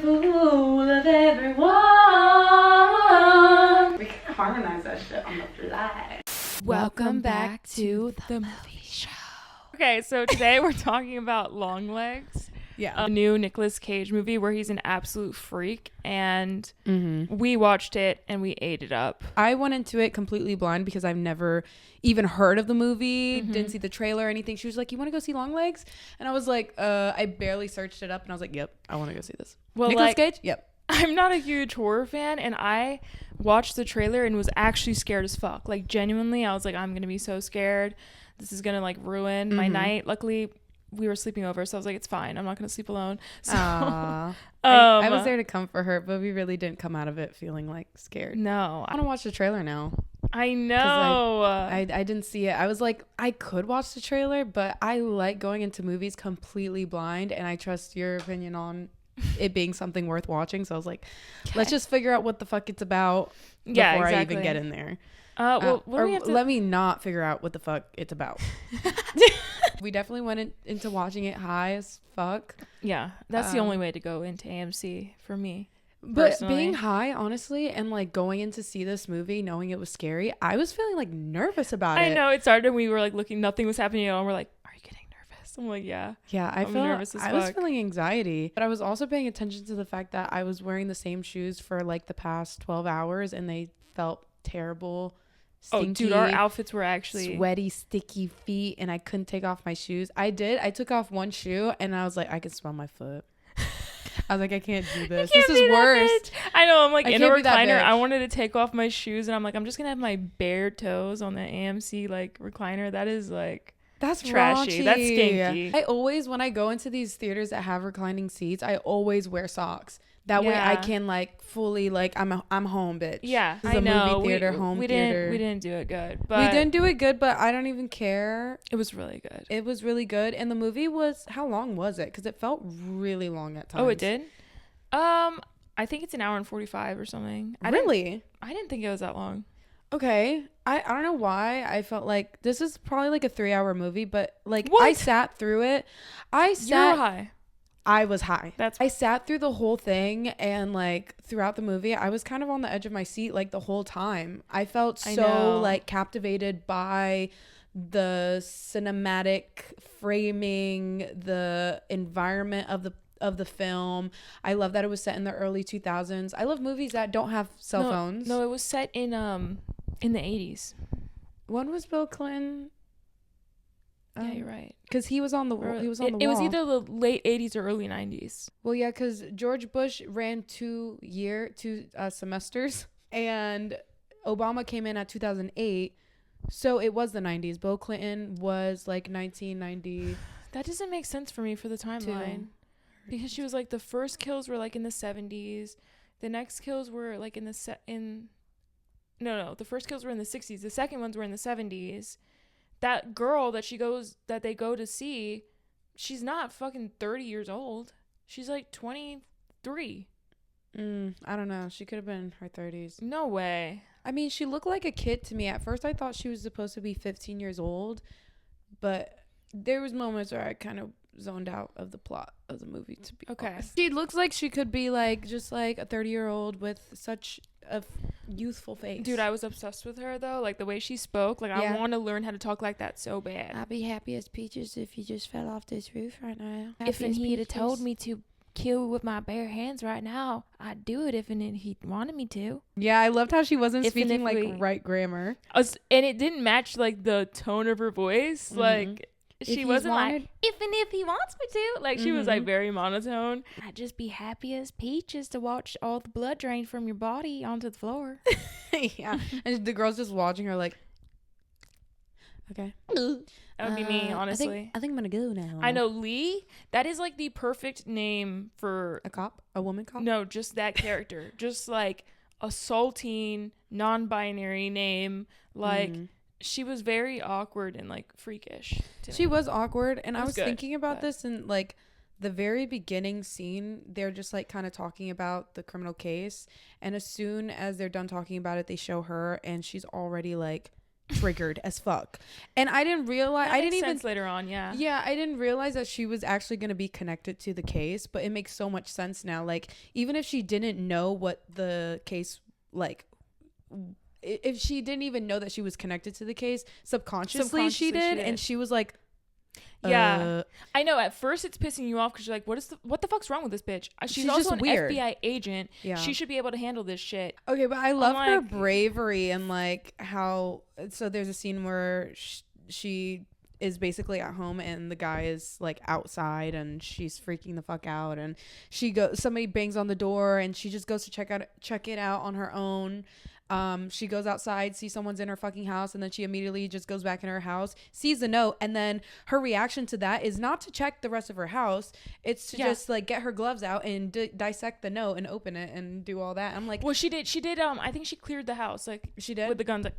Fool of everyone. We can harmonize that shit on the fly. Welcome back to the movie show. Okay, so today we're talking about Longlegs. Yeah. A new Nicolas Cage movie where he's an absolute freak, and we watched it and we ate it up. I went into it completely blind because I've never even heard of the movie, didn't see the trailer or anything. She was like, "You want to go see Longlegs?" And I was like, I barely searched it up and I was like, "Yep, I want to go see this." Well, Nicolas Cage? Yep. I'm not a huge horror fan, and I watched the trailer and was actually scared as fuck. Like, genuinely, I was like, I'm going to be so scared. This is going to, like, ruin my night. Luckily, we were sleeping over, so I was like, it's fine. I'm not going to sleep alone. So, I was there to comfort her, but we really didn't come out of it feeling, like, scared. No. I want to watch the trailer now. I know. I didn't see it. I was like, I could watch the trailer, but I like going into movies completely blind, and I trust your opinion on it being something worth watching. So I was like, let's just figure out what the fuck it's about before I even get in there. Let me not figure out what the fuck it's about. We definitely went into watching it high as fuck. Yeah, that's the only way to go into AMC for me. But personally. being high, honestly, and like going in to see this movie knowing it was scary, I was feeling like nervous about it. I know, it started and we were like looking, nothing was happening and we're like, are you getting nervous? I'm like, yeah. Yeah, I'm nervous as fuck. I was feeling anxiety, but I was also paying attention to the fact that I was wearing the same shoes for like the past 12 hours and they felt terrible. Stinky, oh, dude, our outfits were actually sweaty, sticky feet, and I couldn't take off my shoes. I took off one shoe and I was like, I can smell my foot. I was like, I can't do this. This is worse. I know. I'm like in a recliner. I wanted to take off my shoes, and I'm like, I'm just gonna have my bare toes on the AMC like recliner. That is like, that's trashy. Raunchy. That's stinky. I always, when I go into these theaters that have reclining seats, I always wear socks. That way I can like fully like I'm home, bitch. Yeah, this is I know. Movie theater, home theater. We didn't do it good, but we didn't do it good. But I don't even care. It was really good. It was really good, and the movie was, how long was it? Because it felt really long at times. Oh, it did. I think it's an hour and 45 or something. I didn't think it was that long. Okay. I don't know why I felt like this is probably like a 3-hour movie, but like what? I sat through it. You're high. I was high. I sat through the whole thing, and like throughout the movie, I was kind of on the edge of my seat like the whole time. I felt so like captivated by the cinematic framing, the environment of the film. I love that it was set in the early 2000s. I love movies that don't have cell phones. No, it was set in the 80s. When was Bill Clinton? Yeah, you're right. Because he was on the wall. It was either the late 80s or early 90s. Well, yeah, because George Bush ran 2 semesters, and Obama came in at 2008. So it was the 90s. Bill Clinton was like 1990. That doesn't make sense for me for the timeline. Because she was like, the first kills were like in the 70s. The next kills were like the first kills were in the 60s. The second ones were in the 70s. That girl that they go to see, she's not fucking 30 years old. She's like 23. I don't know. She could have been in her 30s. No way. I mean, she looked like a kid to me. At first, I thought she was supposed to be 15 years old, but there was moments where I kind of zoned out of the plot of the movie, to be honest. She looks like she could be like just like a 30-year-old with such a youthful face. Dude, I was obsessed with her though, like the way she spoke. Like, I want to learn how to talk like that so bad. I'd be happy as peaches if you just fell off this roof right now. If he'd have told me to kill with my bare hands right now, I'd do it if he wanted me to. Yeah, I loved how she wasn't speaking like right grammar. And it didn't match like the tone of her voice. Like, she wasn't like, if he wants me to. Like, she was like very monotone. I'd just be happy as peaches to watch all the blood drain from your body onto the floor. Yeah. And the girl's just watching her like, okay. That would be me, honestly. I think I'm gonna go now. I know. Lee, that is like the perfect name for a cop, a woman cop. No, just that character. Just like assaulting, non-binary name. Like, she was very awkward and like freakish. She was awkward, and I was thinking about this in like the very beginning scene. They're just like kind of talking about the criminal case, and as soon as they're done talking about it, they show her, and she's already like triggered as fuck. And I didn't realize, I didn't even later on. Yeah, I didn't realize that she was actually going to be connected to the case, but it makes so much sense now. Like, even if she didn't know what the case, like, if she didn't even know that she was connected to the case, subconsciously she did, and she was like, yeah, I know. At first, it's pissing you off because you're like, what the fuck's wrong with this bitch? She's also an weird FBI agent. Yeah, she should be able to handle this shit. Okay, but I love her bravery and like how. So there's a scene where she is basically at home and the guy is like outside and she's freaking the fuck out, and somebody bangs on the door and she just goes to check it out on her own. She goes outside, sees someone's in her fucking house, and then she immediately just goes back in her house, sees the note, and then her reaction to that is not to check the rest of her house. It's to just like get her gloves out and dissect the note and open it and do all that. I'm like, well, she did. I think she cleared the house. Like, she did with the guns. Like,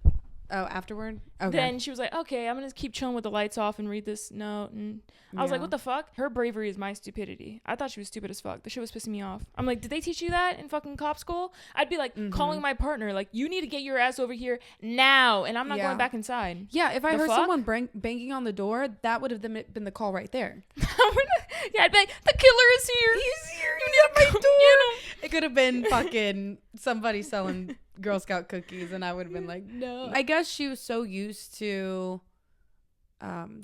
oh, afterward? Okay. Then she was like, okay, I'm going to keep chilling with the lights off and read this note. And I was like, what the fuck? Her bravery is my stupidity. I thought she was stupid as fuck. The shit was pissing me off. I'm like, did they teach you that in fucking cop school? I'd be like calling my partner, like, you need to get your ass over here now. And I'm not going back inside. Yeah, if I heard someone banging on the door, that would have been the call right there. Yeah, I'd be like, the killer is here. He's here. He's at my door. It could have been fucking somebody selling Girl Scout cookies, and I would have been like, no. I guess she was so used to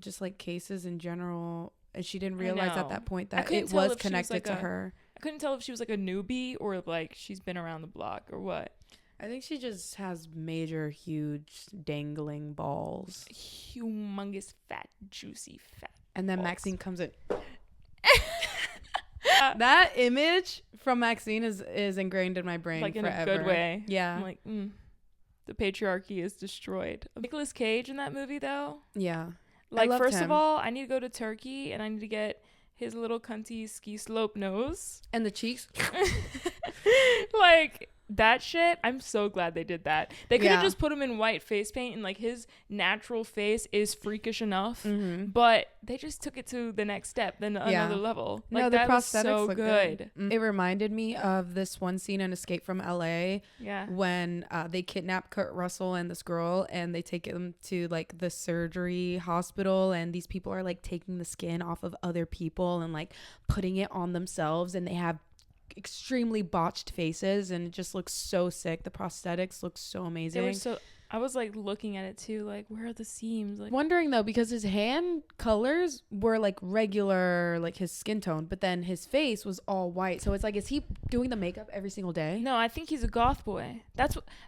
just like cases in general, and she didn't realize at that point that it was connected to her. I couldn't tell if she was like a newbie or like she's been around the block or what. I think she just has major, huge, dangling balls. Humongous, fat, juicy, fat And then balls. Maxine comes in. That image from Maxine is ingrained in my brain like forever. In a good way. Yeah. I'm like, the patriarchy is destroyed. Nicolas Cage in that movie, though. Yeah. Like, first of all, I need to go to Turkey and I need to get his little cunty ski slope nose. And the cheeks. Like, that shit, I'm so glad they did that. They could have just put him in white face paint and like his natural face is freakish enough, but they just took it to the next step, then another level. Like, no, the that prosthetics was so look good. It reminded me of this one scene in Escape from LA when they kidnap Kurt Russell and this girl and they take him to like the surgery hospital, and these people are like taking the skin off of other people and like putting it on themselves, and they have extremely botched faces and it just looks so sick. The prosthetics look so amazing. I was like looking at it too, like, where are the seams? Like, wondering though, because his hand colors were like regular, like his skin tone, but then his face was all white. So it's like, is he doing the makeup every single day? No, I think he's a goth boy.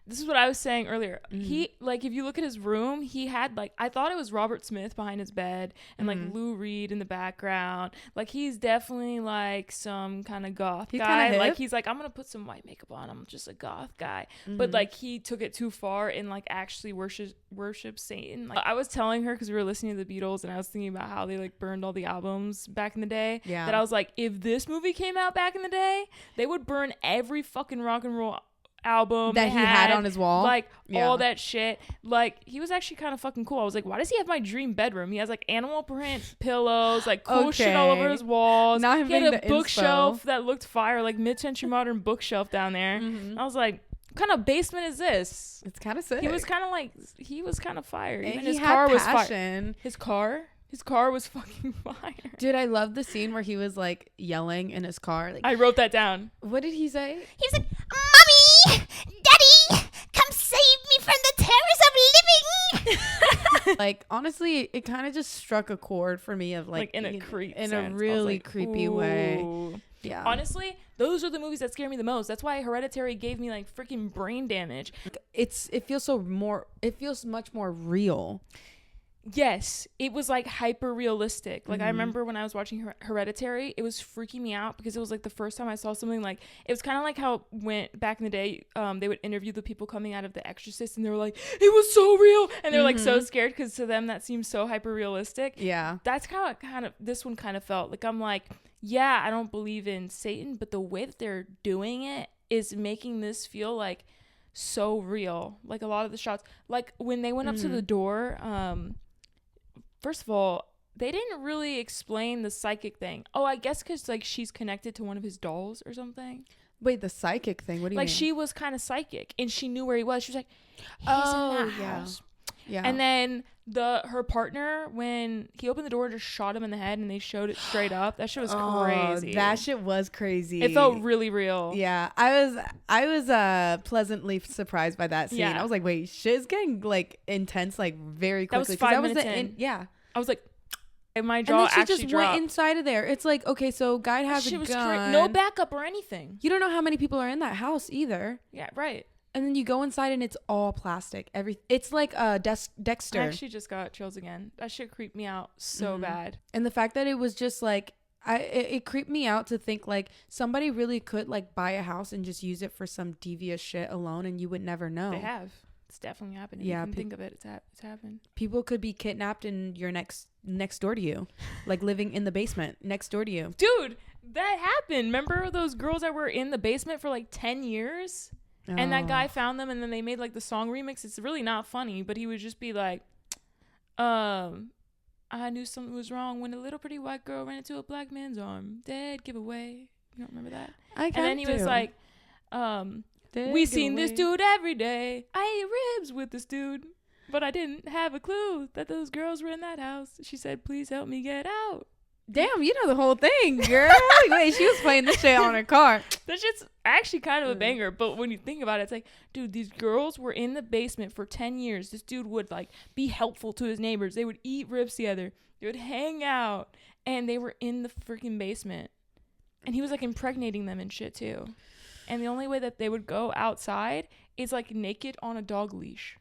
This is what I was saying earlier. He, like, if you look at his room, he had like, I thought it was Robert Smith behind his bed and like Lou Reed in the background. Like, he's definitely like some kind of goth guy. Like, he's like, I'm gonna put some white makeup on. I'm just a goth guy. But like, he took it too far and like actually worship Satan. Like, I was telling her, because we were listening to the Beatles and I was thinking about how they like burned all the albums back in the day, that I was like, if this movie came out back in the day, they would burn every fucking rock and roll album that he had on his wall, like all that shit. Like, he was actually kind of fucking cool. I was like, why does he have my dream bedroom? He has like animal print pillows, like cool shit all over his walls. Now he had a bookshelf that looked fire, like mid-century modern bookshelf down there. I was like, what kind of basement is this? It's kind of sick. He was kind of fire. And his car was fire. His car was fucking fire. Dude, I love the scene where he was like yelling in his car. Like, I wrote that down. What did he say? He was like, Mommy, Daddy, come save me from the terrors of living. Like, honestly, it kind of just struck a chord for me of like in a really creepy way. Yeah. Honestly, those are the movies that scare me the most. That's why Hereditary gave me like freaking brain damage. It feels much more real. Yes, it was like hyper realistic. Like, I remember when I was watching Hereditary, it was freaking me out because it was like the first time I saw something like, it was kind of like how went back in the day, they would interview the people coming out of The Exorcist and they were like, it was so real, and they're like so scared because to them that seems so hyper realistic. Yeah, that's kind of this one kind of felt like. I'm like, yeah, I don't believe in Satan, but the way that they're doing it is making this feel like so real. Like, a lot of the shots, like when they went up to the door, first of all, they didn't really explain the psychic thing. Oh, I guess because like she's connected to one of his dolls or something. Wait, the psychic thing? What do you mean? Like, she was kind of psychic and she knew where he was. She was like, he's in that house. Yeah. And then her partner, when he opened the door, just shot him in the head, and they showed it straight up. That shit was crazy. That shit was crazy. It felt really real. Yeah, I was pleasantly surprised by that scene. Yeah. I was like, wait, shit's getting like intense like very quickly. That was 5 minutes the in. Yeah. I was like, and my And jaw then she actually just dropped. went inside of there. It's like, okay, so guy has a gun. No backup or anything. You don't know how many people are in that house either. Yeah, right. And then you go inside and it's all plastic. It's like Dexter. I actually just got chills again. That shit creeped me out so bad. And the fact that it was just like, it creeped me out to think like somebody really could like buy a house and just use it for some devious shit alone, and you would never know. They have. It's definitely happening. Yeah, You can think of it. It's happened. People could be kidnapped in your next door to you, like living in the basement next door to you. Dude, that happened. Remember those girls that were in the basement for like 10 years? And that guy found them, and then they made like the song remix. It's really not funny, but he would just be like, I knew something was wrong when a little pretty white girl ran into a black man's arm. Dead giveaway. You don't remember that? And then he was like, we seen this dude every day. I ate ribs with this dude, but I didn't have a clue that those girls were in that house. She said, please help me get out. Damn, you know the whole thing, girl. Wait, she was playing this shit on her car. That shit's actually kind of a banger, but when you think about it, it's like, dude, these girls were in the basement for 10 years. This dude would like be helpful to his neighbors. They would eat ribs together. They would hang out, and they were in the freaking basement. And he was like impregnating them and shit too. And the only way that they would go outside is like naked on a dog leash.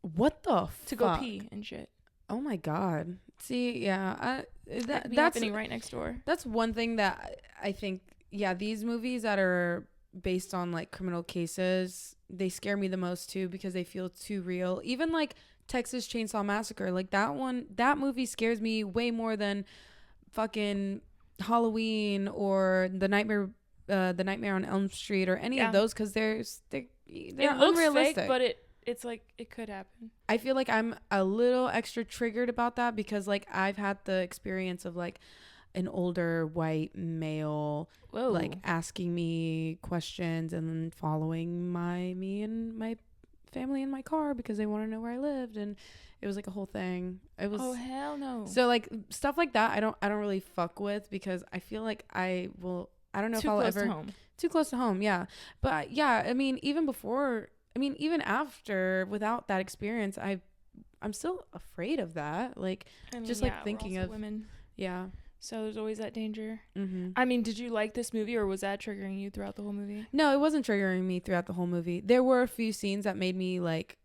What the fuck? To go pee and shit. Oh my god. See, yeah, That's happening right next door. That's one thing that I think. Yeah, these movies that are based on like criminal cases, they scare me the most too because they feel too real. Even like Texas Chainsaw Massacre, like that movie scares me way more than fucking Halloween or the Nightmare on Elm Street or any of those, because they're unrealistic. Fake, but it's like it could happen. I feel like I'm a little extra triggered about that because like I've had the experience of like an older white male like asking me questions and then following me and my family in my car because they want to know where I lived, and it was like a whole thing. It was, oh hell no. So like stuff like that I don't really fuck with because I feel like I don't know if I'll ever too close to home. Yeah. But yeah, I mean even after, without that experience, I'm still afraid of that. Like, just like thinking of women. Yeah. So there's always that danger. Mm-hmm. I mean, did you like this movie, or was that triggering you throughout the whole movie? No, it wasn't triggering me throughout the whole movie. There were a few scenes that made me like,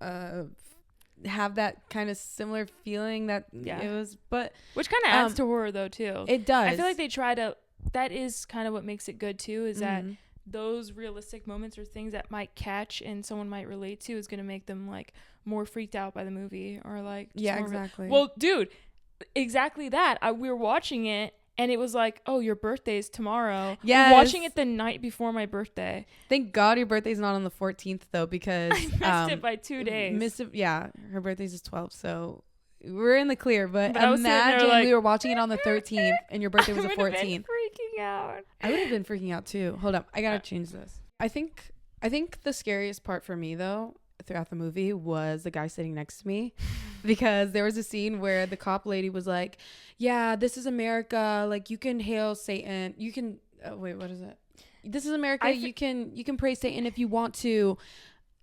have that kind of similar feeling that it was, but which kind of adds to horror though too. It does. I feel like they try to. That is kind of what makes it good too. Is that those realistic moments or things that might catch and someone might relate to is going to make them like more freaked out by the movie or like exactly. Well, dude, exactly that. We were watching it and it was like, oh, your birthday's tomorrow. Yes. We're watching it the night before my birthday. Thank God your birthday's not on the 14th though, because I missed it by 2 days. Yeah, her birthday's is 12, so we're in the clear. But imagine we were watching it on the 13th and your birthday was the 14th. Freaking out. I would have been freaking out too. Hold up, I gotta change this. I think the scariest part for me though throughout the movie was the guy sitting next to me, because there was a scene where the cop lady was like, yeah, this is America, like you can hail Satan, you can wait, what is it, this is America, you can praise Satan if you want to,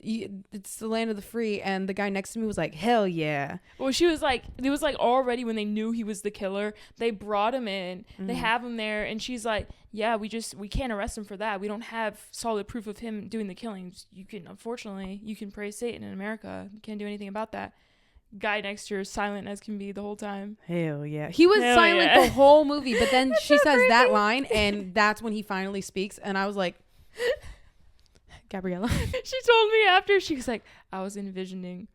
it's the land of the free. And the guy next to me was like, hell yeah. Well, she was like, it was like already when they knew he was the killer, they brought him in, they have him there, and she's like, yeah, we can't arrest him for that, we don't have solid proof of him doing the killings. Unfortunately you can praise Satan in America, you can't do anything about that. Guy next to her silent as can be the whole time. Hell yeah. He was silent the whole movie, but then she says that line and that's when he finally speaks, and I was like, Gabriella. She told me after, she was like, I was envisioning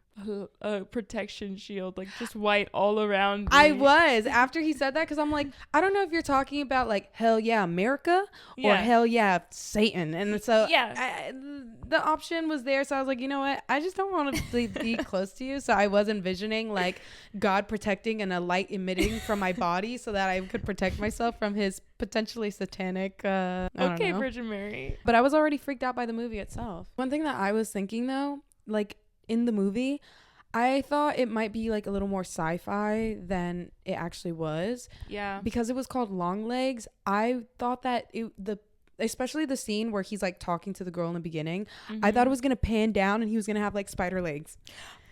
a protection shield, like just white all around me. I was, after he said that, because I'm like, I don't know if you're talking about like hell yeah America or hell yeah Satan. And so the option was there, so I was like, you know what, I just don't want to be close to you. So I was envisioning like God protecting and a light emitting from my body so that I could protect myself from his potentially satanic Virgin Mary. But I was already freaked out by the movie itself. One thing that I was thinking though, like in the movie, I thought it might be like a little more sci-fi than it actually was. Yeah. Because it was called Longlegs. I thought that especially the scene where he's like talking to the girl in the beginning, I thought it was gonna pan down and he was gonna have like spider legs.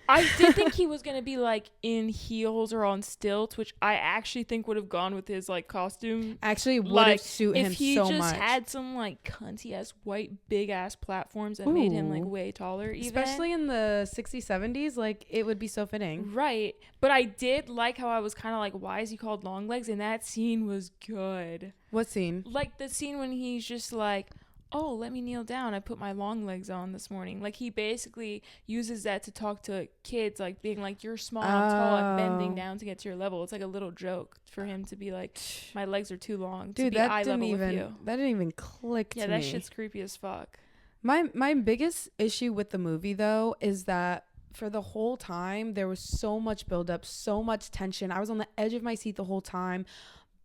I did think he was going to be like in heels or on stilts, which I actually think would have gone with his like costume. Actually, would like, have suit him so much. If he just had some like cunty ass white big ass platforms that made him like way taller, even. Especially in the 60s, 70s, like it would be so fitting. Right. But I did like how I was kind of like, why is he called Longlegs? And that scene was good. What scene? Like the scene when he's just like, oh, let me kneel down. I put my long legs on this morning. Like he basically uses that to talk to kids, like being like, you're small, I'm tall, I'm bending down to get to your level. It's like a little joke for him to be like, my legs are too long to be eye level with you. That didn't even click to me. Yeah, that shit's creepy as fuck. My biggest issue with the movie though is that for the whole time there was so much buildup, so much tension. I was on the edge of my seat the whole time,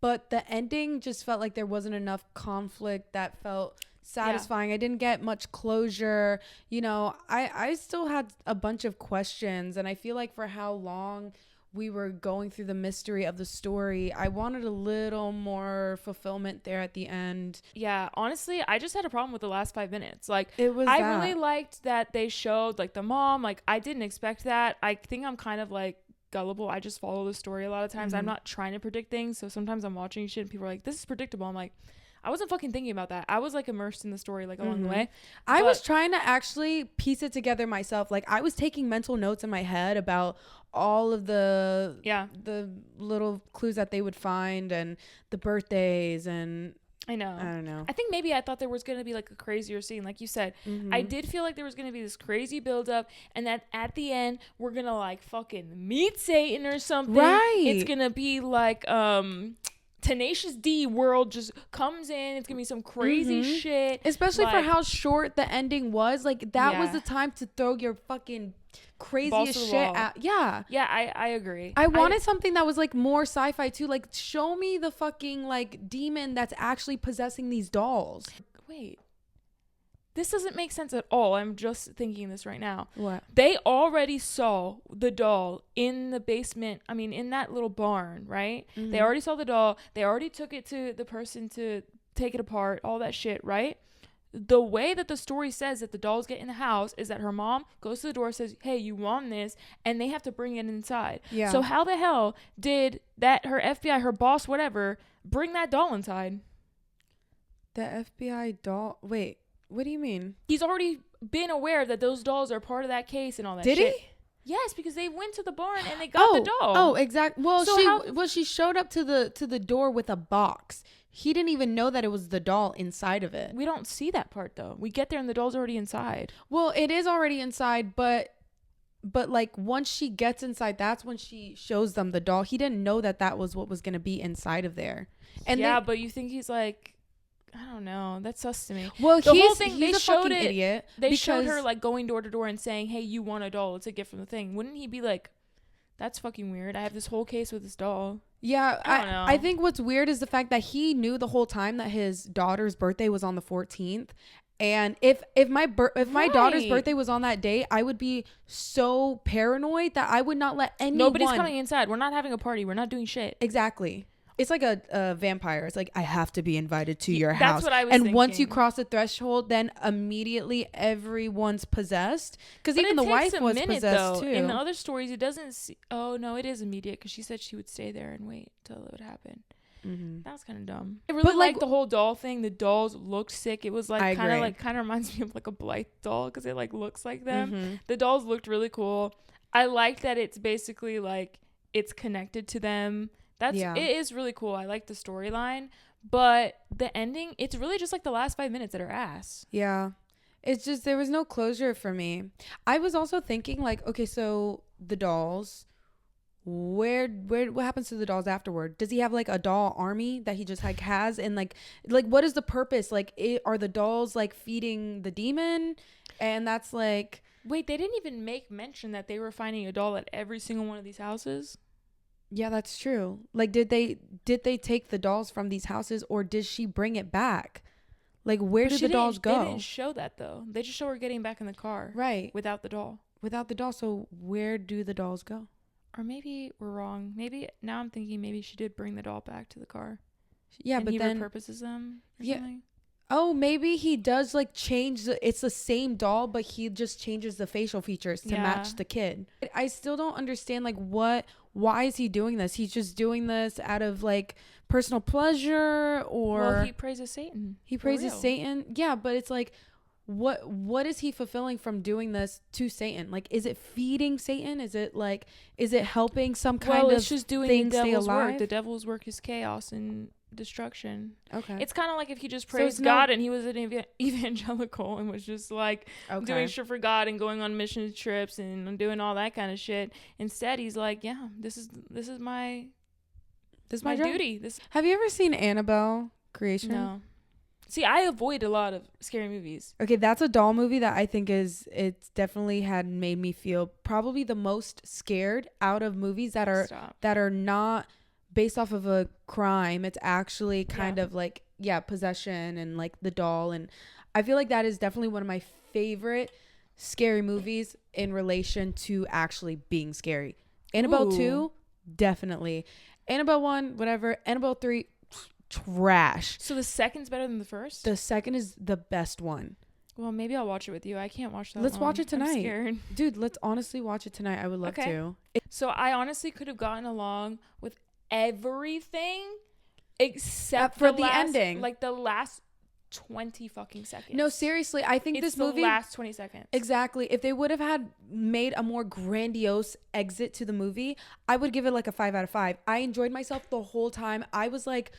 but the ending just felt like there wasn't enough conflict that felt satisfying. I didn't get much closure. You know, I still had a bunch of questions, and I feel like for how long we were going through the mystery of the story, I wanted a little more fulfillment there at the end. Yeah, honestly, I just had a problem with the last 5 minutes. Like, I really liked that they showed like the mom. Like, I didn't expect that. I think I'm kind of like gullible. I just follow the story a lot of times. I'm not trying to predict things, so sometimes I'm watching shit and people are like, this is predictable. I'm like, I wasn't fucking thinking about that. I was like immersed in the story like along the way. I was trying to actually piece it together myself. Like I was taking mental notes in my head about all of the little clues that they would find and the birthdays, and I know. I don't know. I think maybe I thought there was going to be like a crazier scene. Like you said, I did feel like there was going to be this crazy buildup and that at the end, we're going to like fucking meet Satan or something. Right. It's going to be like, Tenacious D world just comes in. It's gonna be some crazy shit, especially like, for how short the ending was. Like that was the time to throw your fucking craziest shit out. Yeah, I agree. I wanted something that was like more sci-fi too. Like show me the fucking like demon that's actually possessing these dolls. Wait, this doesn't make sense at all. I'm just thinking this right now. What? They already saw the doll in the basement. I mean, in that little barn, right? They already saw the doll. They already took it to the person to take it apart, all that shit, right? The way that the story says that the dolls get in the house is that her mom goes to the door, says, hey, you want this? And they have to bring it inside. Yeah. So how the hell did that, her FBI, her boss, whatever, bring that doll inside? The FBI doll? Wait. What do you mean? He's already been aware that those dolls are part of that case and all that shit. Did he? Yes, because they went to the barn and they got the doll. Oh, exactly. Well, so she showed up to the door with a box. He didn't even know that it was the doll inside of it. We don't see that part though. We get there and the doll's already inside. Well, it is already inside, but like once she gets inside, that's when she shows them the doll. He didn't know that was what was going to be inside of there. And yeah, but you think he's like, I don't know. That's sus to me. Well, the whole thing, he's a fucking idiot. They showed her like going door to door and saying, hey, you want a doll. It's a gift from the thing. Wouldn't he be like, that's fucking weird. I have this whole case with this doll. Yeah, I don't know. I think what's weird is the fact that he knew the whole time that his daughter's birthday was on the 14th. And if my daughter's birthday was on that day, I would be so paranoid that I would not let anyone. Nobody's coming inside. We're not having a party. We're not doing shit. Exactly. It's like a vampire. It's like, I have to be invited to your house. That's what I was thinking. thinking. Once you cross the threshold, then immediately everyone's possessed. Because even the wife was possessed too. In the other stories, it doesn't. Oh no, it is immediate because she said she would stay there and wait till it would happen. That was kind of dumb. I really liked the whole doll thing. The dolls looked sick. It was like kind of reminds me of like a Blythe doll because it like looks like them. The dolls looked really cool. I like that it's basically like it's connected to them. It is really cool. I like the storyline, but the ending, it's really just like the last 5 minutes that are ass. Yeah. It's just, there was no closure for me. I was also thinking like, okay, so the dolls, what happens to the dolls afterward? Does he have like a doll army that he just like has? And like what is the purpose? Like are the dolls like feeding the demon? And that's like, wait, they didn't even make mention that they were finding a doll at every single one of these houses. Yeah, that's true. Like, did they take the dolls from these houses, or did she bring it back? Like, where did the dolls go? They didn't show that though. They just show her getting back in the car, right, without the doll. without the doll. So where do the dolls go? Or maybe we're wrong. Maybe now I'm thinking maybe she did bring the doll back to the car. Yeah, and but he then repurposes them or Yeah. something. oh, maybe he does like change it's the same doll, but he just changes the facial features to match the kid. I still don't understand like why is he doing this? He's just doing this out of like personal pleasure, or Well, he praises Satan. he for praises real. Satan. Yeah, but it's like what is he fulfilling from doing this to Satan? Like, is it feeding Satan? Is it helping some kind Well, of it's just doing thing the stay devil's work. alive? The devil's work is chaos and destruction. Okay. It's kind of like if he just So praised it's no- God and he was an evangelical and was just like Okay. doing shit for God and going on mission trips and doing all that kind of shit. Instead, he's like, yeah, this is my my job. duty. Have you ever seen Annabelle Creation? No. See, I avoid a lot of scary movies. Okay, that's a doll movie that I think it's definitely had made me feel probably the most scared out of movies that are not based off of a crime. It's actually kind of like possession and like the doll, and I feel like that is definitely one of my favorite scary movies in relation to actually being scary. Annabelle 2, definitely. Annabelle 1, whatever. Annabelle 3, trash. So the second's better than the first? The second is the best one. Well, maybe I'll watch it with you. I can't watch that. Let's watch it tonight. I'm scared. Dude, let's honestly watch it tonight. I would love to. So I honestly could have gotten along with everything except for the ending. Like the last 20 fucking seconds. No, seriously, I think this movie, the last 20 seconds. Exactly. If they would have made a more grandiose exit to the movie, I would give it like a 5 out of 5. I enjoyed myself the whole time. I was like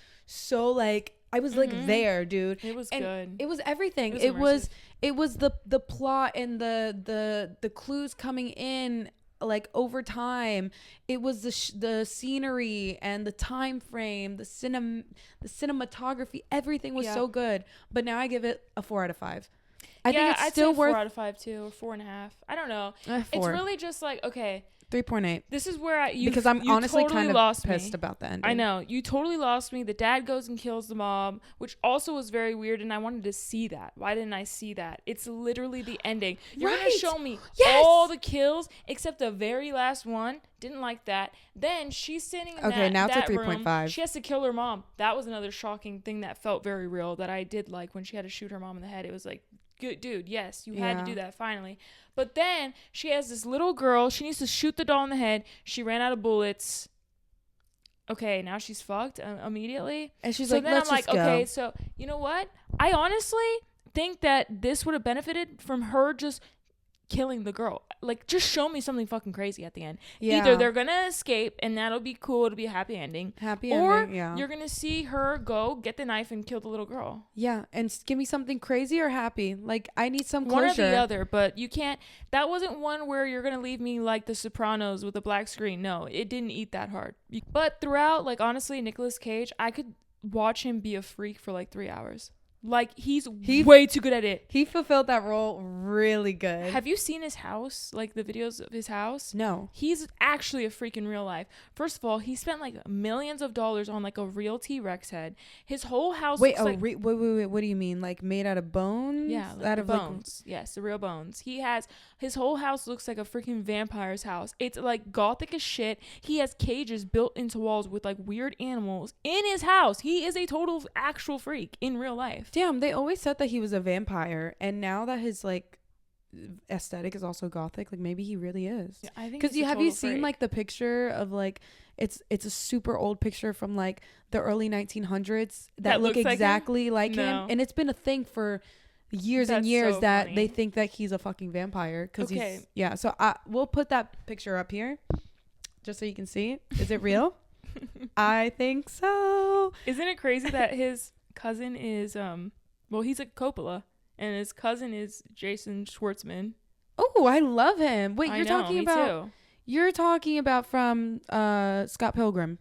I was like there, dude. It was and good. It was everything. It was the plot and the clues coming in like over time. It was the scenery and the time frame, the cinematography. Everything was so good. But now I give it a 4 out of 5. I think it's still I'd say worth 4 out of 5 too, or 4.5. I don't know. 4. It's really just like, okay, 3.8. this is where because I'm honestly totally kind of lost pissed me. about the ending. I know, you totally lost me. The dad goes and kills the mom, which also was very weird, and I wanted to see that. Why didn't I see that? It's literally the ending. You're gonna show me all the kills except the very last one. Didn't like that. Then she's standing in now it's a that room. 3.5. She has to kill her mom. That was another shocking thing that felt very real that I did like when she had to shoot her mom in the head. It was like, good dude, yes, you had to do that finally. But then she has this little girl. She needs to shoot the doll in the head. She ran out of bullets. Okay, now she's fucked immediately. And she's so like, then let's I'm just like, go. okay, so you know what? I honestly think that this would have benefited from her just killing the girl. Like, just show me something fucking crazy at the end. Yeah. Either they're gonna escape and that'll be cool, it'll be a happy ending. Or you're gonna see her go get the knife and kill the little girl. Yeah, and give me something crazy or happy. Like, I need some closure. One or the other, but you can't. That wasn't one where you're gonna leave me like The Sopranos with a black screen. No, it didn't eat that hard. But throughout, like, honestly, Nicolas Cage, I could watch him be a freak for like 3 hours. Like, he's way too good at it. He fulfilled that role really good. Have you seen his house? Like, the videos of his house? No. He's actually a freak in real life. First of all, he spent like millions of dollars on like a real T-Rex head. His whole house wait, looks wait, what do you mean? Like, made out of bones? Yeah, like out of bones. Yes, the real bones. His whole house looks like a freaking vampire's house. It's like gothic as shit. He has cages built into walls with like weird animals in his house. He is a total actual freak in real life. Damn, they always said that he was a vampire, and now that his like aesthetic is also gothic, like maybe he really is. Yeah, I think because have you seen like the picture of like it's a super old picture from like the early 1900s that look exactly like him, and it's been a thing for years and years that they think that he's a fucking vampire because he's so we'll put that picture up here just so you can see it. Is it real? I think so. Isn't it crazy that his cousin is he's a Coppola and his cousin is Jason Schwartzman. Oh, I love him. Wait, you're talking about from Scott Pilgrim.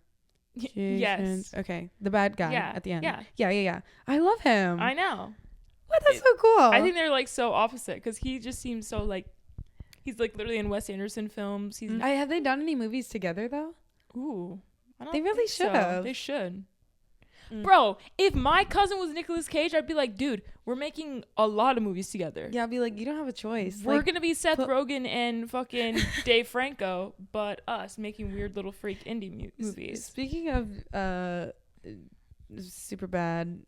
Yes. Okay, the bad guy at the end. Yeah. I love him. I know. What? That's so cool. I think they're like so opposite because he just seems so like he's like literally in Wes Anderson films. Have they done any movies together though? Ooh, I don't they really think should have. They should. Bro, if my cousin was Nicolas Cage, I'd be like, dude, we're making a lot of movies together. Yeah, I'd be like, you don't have a choice. We're Like, gonna be Seth Rogen and fucking Dave Franco, but us making weird little freak indie movies. Speaking of super bad,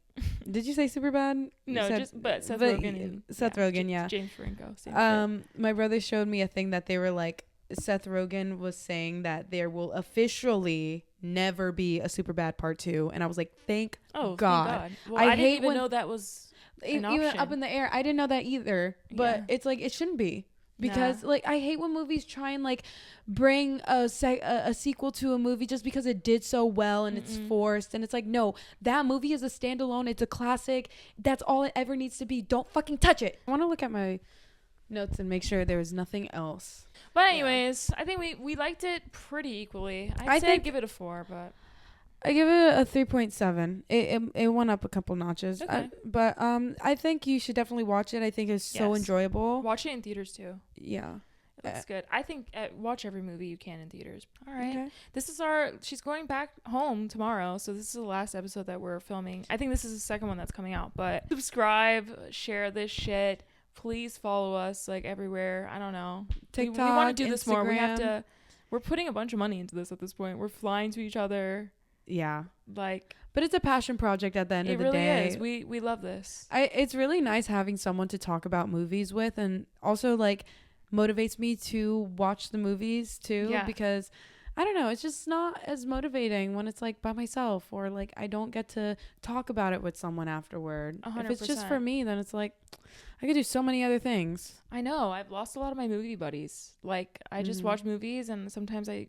did you say super bad? No, but Seth Rogen and Seth Rogen, yeah. James Franco. Same shit. My brother showed me a thing that they were like, Seth Rogen was saying that there will officially never be a Superbad part 2, and I was like, thank God. Thank God. Well, I didn't even know that was an option. Even up in the air. I didn't know that either, but it's like it shouldn't be, because like I hate when movies try and like bring a sequel to a movie just because it did so well and it's forced, and it's like, no, that movie is a standalone, it's a classic, that's all it ever needs to be. Don't fucking touch it. I want to look at my notes and make sure there was nothing else. But anyways, I think we liked it pretty equally. I'd give it a 4, but I give it a 3.7. It went up a couple notches. Okay. But I think you should definitely watch it. I think it's so enjoyable. Watch it in theaters too. Yeah. It looks good. I think watch every movie you can in theaters. All right. Okay. This is she's going back home tomorrow, so this is the last episode that we're filming. I think this is the second one that's coming out, but subscribe, share this shit. Please follow us like everywhere. I don't know. TikTok, we want to do this more. We have Instagram. to. We're putting a bunch of money into this at this point. We're flying to each other. Yeah. Like, but it's a passion project at the end of the really day. Is. We love this. It's really nice having someone to talk about movies with, and also like motivates me to watch the movies too, because I don't know, it's just not as motivating when it's like by myself, or like I don't get to talk about it with someone afterward. 100%. If it's just for me, then it's like I could do so many other things. I know. I've lost a lot of my movie buddies. Like, I just watch movies, and sometimes I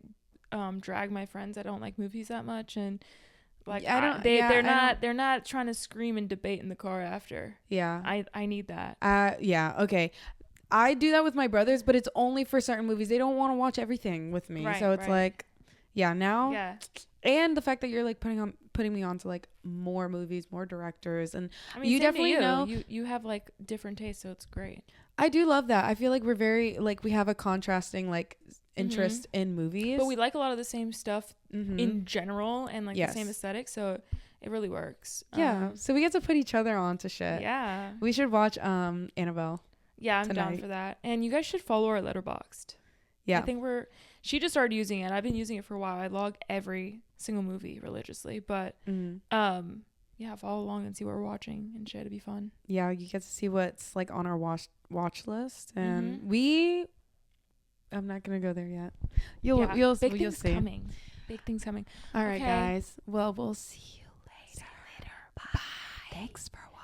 drag my friends that don't like movies that much, and like they're not trying to scream and debate in the car after. Yeah. I need that. Yeah, okay. I do that with my brothers, but it's only for certain movies. They don't want to watch everything with me. Right, so it's like, now. Yeah. And the fact that you're like putting me on to like more movies, more directors, and I mean, you definitely know you have like different tastes, so it's great. I do love that. I feel like we're very like we have a contrasting like interest in movies, but we like a lot of the same stuff in general, and like the same aesthetic, so it really works. Yeah. So we get to put each other on to shit. Yeah. We should watch Annabelle. Yeah, I'm tonight. down for that. And you guys should follow our Letterboxed. Yeah. I think she just started using it. I've been using it for a while. I log every single movie religiously, but follow along and see what we're watching and shit. It'd be fun. Yeah, you get to see what's like on our watch list, and I'm not gonna go there yet. You'll see. Coming. Big things coming. All right, guys. Well, we'll see you later. Bye. Thanks for watching.